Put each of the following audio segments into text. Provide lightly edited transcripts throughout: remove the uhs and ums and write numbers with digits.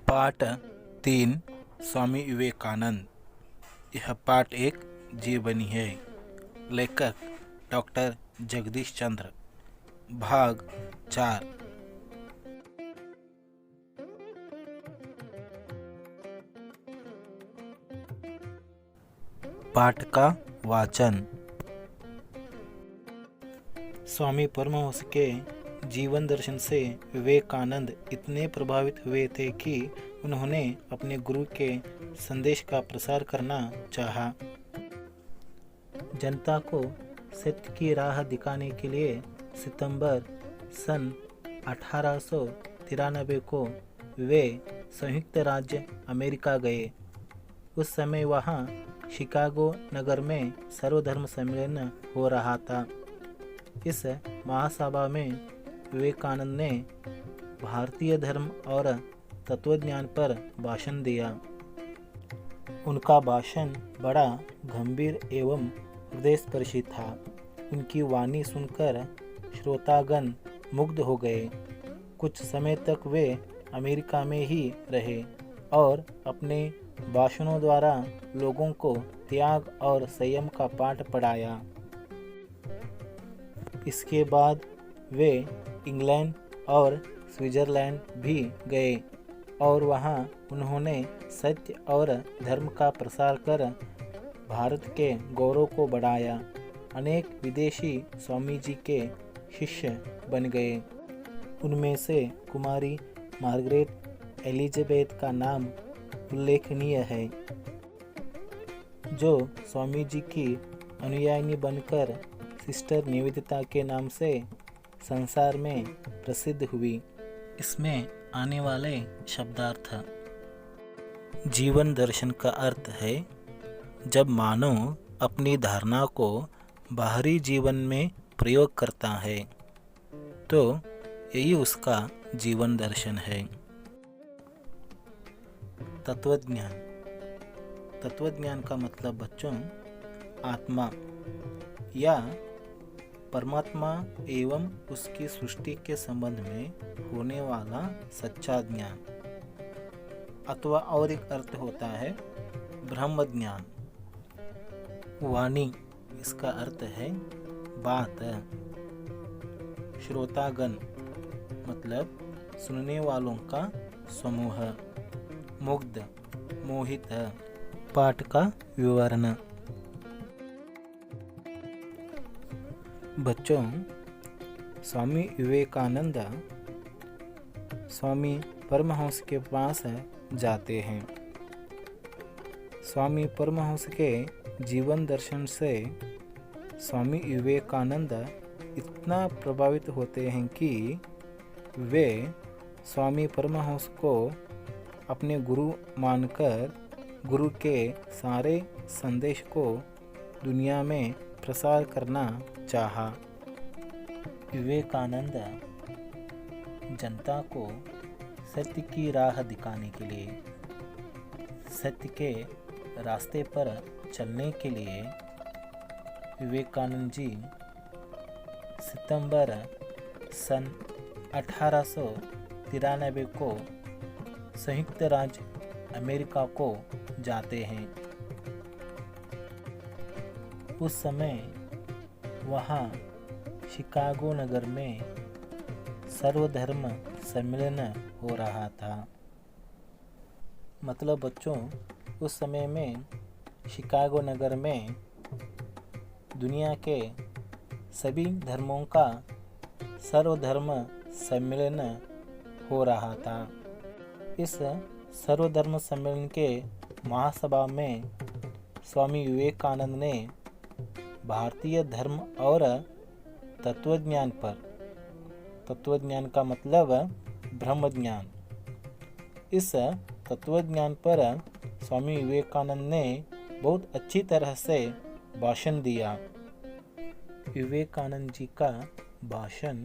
पाठ 3 स्वामी विवेकानंद। यह पाठ एक जीवनी है। लेखक डॉक्टर जगदीश चंद्र। भाग 4। पाठ का वाचन। स्वामी परमहंस के जीवन दर्शन से विवेकानंद इतने प्रभावित हुए थे कि उन्होंने अपने गुरु के संदेश का प्रसार करना चाहा। जनता को सत्य की राह दिखाने के लिए सितंबर सन 1893 को वे संयुक्त राज्य अमेरिका गए। उस समय वहाँ शिकागो नगर में सर्वधर्म सम्मेलन हो रहा था। इस महासभा में विवेकानंद ने भारतीय धर्म और तत्वज्ञान पर भाषण दिया। उनका भाषण बड़ा गंभीर एवं हृदयस्पर्शी था। उनकी वाणी सुनकर श्रोतागण मुग्ध हो गए। कुछ समय तक वे अमेरिका में ही रहे और अपने भाषणों द्वारा लोगों को त्याग और संयम का पाठ पढ़ाया। इसके बाद वे इंग्लैंड और स्विट्जरलैंड भी गए और वहां उन्होंने सत्य और धर्म का प्रसार कर भारत के गौरव को बढ़ाया। अनेक विदेशी स्वामी जी के शिष्य बन गए। उनमें से कुमारी मार्गरेट एलिजाबेथ का नाम उल्लेखनीय है, जो स्वामी जी की अनुयायिनी बनकर सिस्टर निवेदिता के नाम से संसार में प्रसिद्ध हुई। इसमें आने वाले शब्दार्थ। जीवन दर्शन का अर्थ है जब मानव अपनी धारणा को बाहरी जीवन में प्रयोग करता है तो यही उसका जीवन दर्शन है। तत्वज्ञान। तत्वज्ञान का मतलब बच्चों आत्मा या परमात्मा एवं उसकी सृष्टि के संबंध में होने वाला सच्चा ज्ञान, अथवा और एक अर्थ होता है ब्रह्म ज्ञान। वाणी, इसका अर्थ है बात। श्रोतागण मतलब सुनने वालों का समूह। मुग्ध, मोहित। पाठ का विवरण। बच्चों, स्वामी विवेकानंद स्वामी परमहंस के पास जाते हैं। स्वामी परमहंस के जीवन दर्शन से स्वामी विवेकानंद इतना प्रभावित होते हैं कि वे स्वामी परमहंस को अपने गुरु मानकर गुरु के सारे संदेश को दुनिया में प्रसार करना चाहा। विवेकानंद जनता को सत्य की राह दिखाने के लिए, सत्य के रास्ते पर चलने के लिए विवेकानंद जी सितंबर सन 1893 को संयुक्त राज्य अमेरिका को जाते हैं। उस समय वहाँ शिकागो नगर में सर्वधर्म सम्मेलन हो रहा था। मतलब बच्चों उस समय में शिकागो नगर में दुनिया के सभी धर्मों का सर्वधर्म सम्मेलन हो रहा था। इस सर्वधर्म सम्मेलन के महासभा में स्वामी विवेकानंद ने भारतीय धर्म और तत्वज्ञान पर, तत्वज्ञान का मतलब ब्रह्म ज्ञान, इस तत्वज्ञान पर स्वामी विवेकानंद ने बहुत अच्छी तरह से भाषण दिया। विवेकानंद जी का भाषण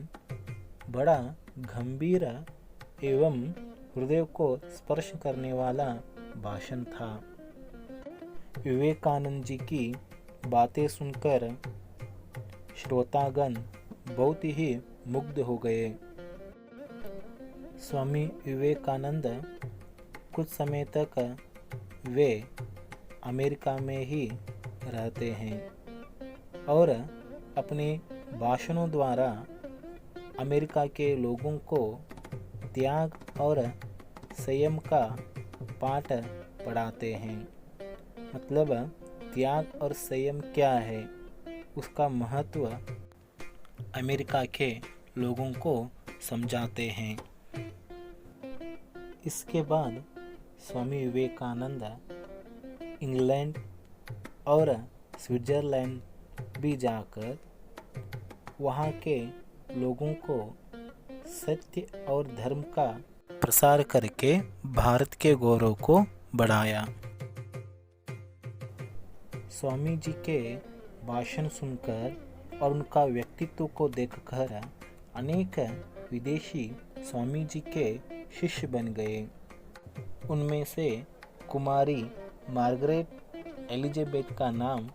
बड़ा गंभीर एवं हृदय को स्पर्श करने वाला भाषण था। विवेकानंद जी की बातें सुनकर श्रोतागण बहुत ही मुग्ध हो गए। स्वामी विवेकानंद कुछ समय तक वे अमेरिका में ही रहते हैं और अपने भाषणों द्वारा अमेरिका के लोगों को त्याग और संयम का पाठ पढ़ाते हैं। मतलब त्याग और संयम क्या है, उसका महत्व अमेरिका के लोगों को समझाते हैं। इसके बाद स्वामी विवेकानंद इंग्लैंड और स्विट्ज़रलैंड भी जाकर वहाँ के लोगों को सत्य और धर्म का प्रसार करके भारत के गौरव को बढ़ाया। स्वामी जी के भाषण सुनकर और उनका व्यक्तित्व को देखकर अनेक विदेशी स्वामी जी के शिष्य बन गए। उनमें से कुमारी मार्गरेट एलिजाबेथ का नाम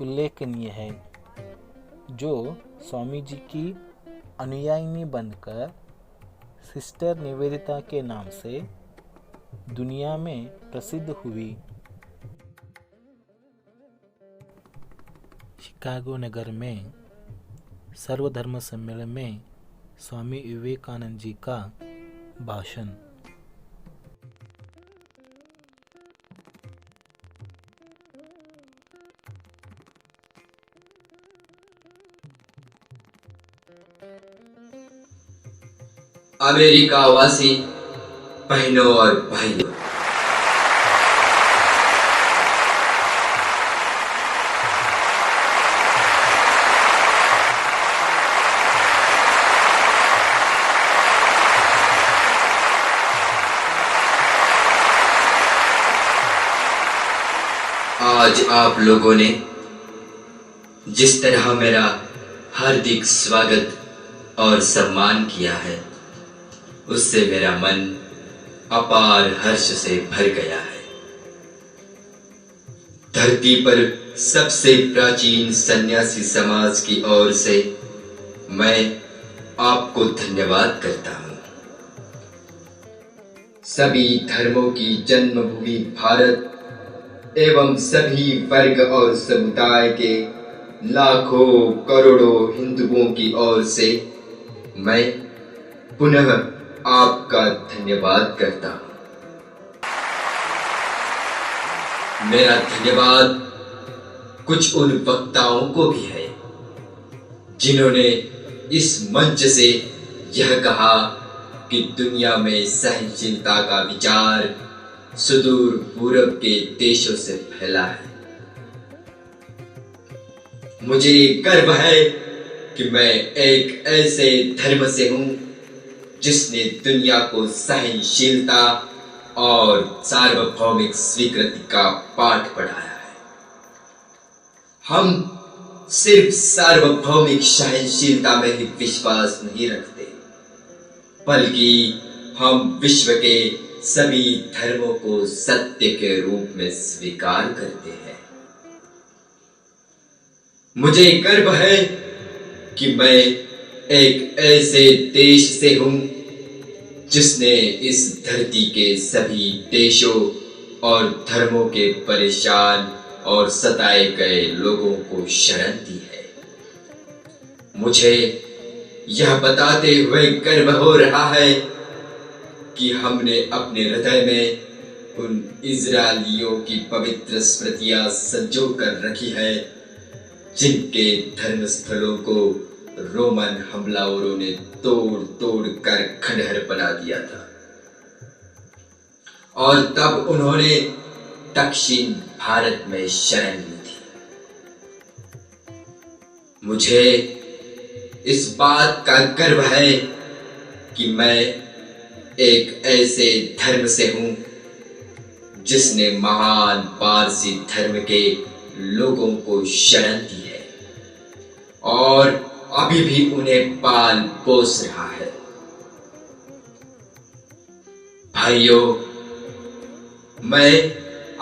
उल्लेखनीय है, जो स्वामी जी की अनुयायिनी बनकर सिस्टर निवेदिता के नाम से दुनिया में प्रसिद्ध हुई। शिकागो नगर में सर्वधर्म सम्मेलन में स्वामी विवेकानंद जी का भाषण। अमेरिका वासी बहनों और भाइयों, आज आप लोगों ने जिस तरह मेरा हार्दिक स्वागत और सम्मान किया है, उससे मेरा मन अपार हर्ष से भर गया है। धरती पर सबसे प्राचीन सन्यासी समाज की ओर से मैं आपको धन्यवाद करता हूं। सभी धर्मों की जन्मभूमि भारत एवं सभी वर्ग और समुदाय के लाखों करोड़ों हिंदुओं की ओर से मैं पुनः आपका धन्यवाद करता हूं। मेरा धन्यवाद कुछ उन वक्ताओं को भी है जिन्होंने इस मंच से यह कहा कि दुनिया में सहनशीलता का विचार सुदूर पूरब के देशों से फैला है। मुझे गर्व है कि मैं एक ऐसे धर्म से हूं जिसने दुनिया को सहनशीलता और सार्वभौमिक स्वीकृति का पाठ पढ़ाया है। हम सिर्फ सार्वभौमिक सहनशीलता में ही विश्वास नहीं रखते, बल्कि हम विश्व के सभी धर्मों को सत्य के रूप में स्वीकार करते हैं। मुझे गर्व है कि मैं एक ऐसे देश से हूं जिसने इस धरती के सभी देशों और धर्मों के परेशान और सताए गए लोगों को शरण दी है। मुझे यह बताते हुए गर्व हो रहा है कि हमने अपने हृदय में उन इजरायलियों की पवित्र स्मृतियां संजो कर रखी है जिनके धर्म स्थलों को रोमन हमलावरों ने तोड़ तोड़ कर खंडहर बना दिया था, और तब उन्होंने दक्षिण भारत में शरण ली थी। मुझे इस बात का गर्व है कि मैं एक ऐसे धर्म से हूं जिसने महान पारसी धर्म के लोगों को शरण दी है और अभी भी उन्हें पाल पोस रहा है। भाइयों, मैं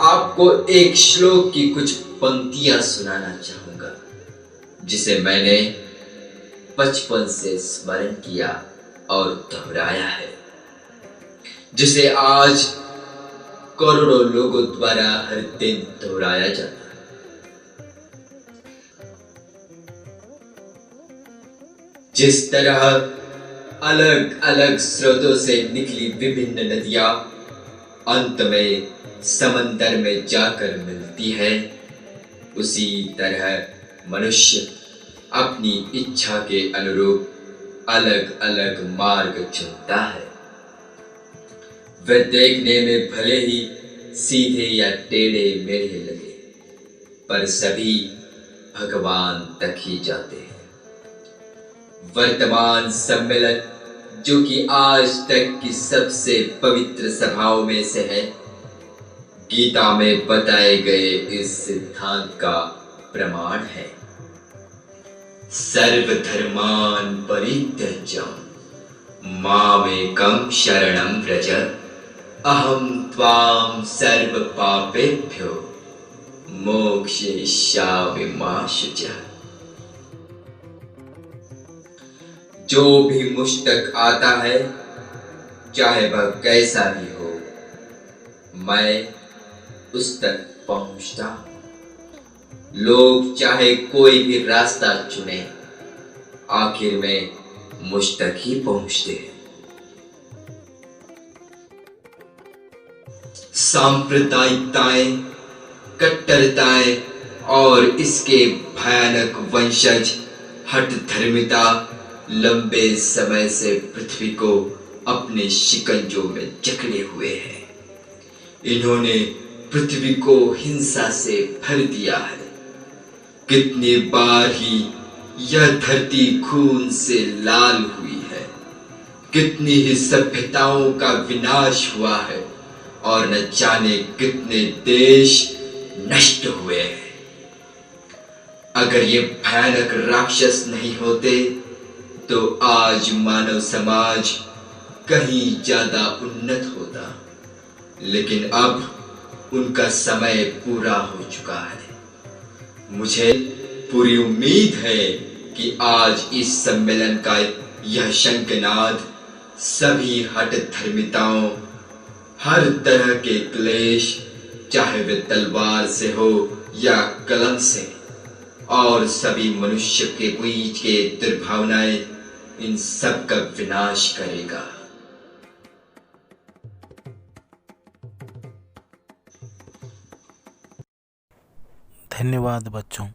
आपको एक श्लोक की कुछ पंक्तियां सुनाना चाहूंगा जिसे मैंने बचपन से स्मरण किया और दोहराया है, जिसे आज करोड़ों लोगों द्वारा हर दिन दोहराया जाता है। जिस तरह अलग अलग स्रोतों से निकली विभिन्न नदियां अंत में समंदर में जाकर मिलती है, उसी तरह मनुष्य अपनी इच्छा के अनुरूप अलग अलग मार्ग चुनता है। वह देखने में भले ही सीधे या टेढ़े मेढ़े लगे, पर सभी भगवान तक ही जाते हैं। वर्तमान सम्मेलन, जो कि आज तक की सबसे पवित्र सभाओं में से है, गीता में बताए गए इस सिद्धांत का प्रमाण है। सर्वधर्मान् परित्यज्य मामेकं शरणं व्रज, अहं त्वां सर्व पापेभ्यो मोक्षयिष्यामि मा शुचः। जो भी मुझ तक आता है, चाहे वह कैसा भी हो, मैं उस तक पहुंचता हूं। लोग चाहे कोई भी रास्ता चुने, आखिर में मुझ तक ही पहुंचते हैं। सांप्रदायिकताएं, कट्टरताएं और इसके भयानक वंशज हठ धर्मिता लंबे समय से पृथ्वी को अपने शिकंजों में जकड़े हुए हैं। इन्होंने पृथ्वी को हिंसा से भर दिया है। कितनी बार ही यह धरती खून से लाल हुई है, कितनी ही सभ्यताओं का विनाश हुआ है और न जाने कितने देश नष्ट हुए हैं। अगर ये भयानक राक्षस नहीं होते तो आज मानव समाज कहीं ज्यादा उन्नत होता, लेकिन अब उनका समय पूरा हो चुका है। मुझे पूरी उम्मीद है कि आज इस सम्मेलन का यह शंखनाद सभी हठ धर्मिताओं, हर तरह के क्लेश, चाहे वे तलवार से हो या कलम से, और सभी मनुष्य के बीच के दुर्भावनाएं, इन सब का विनाश करेगा। धन्यवाद बच्चों।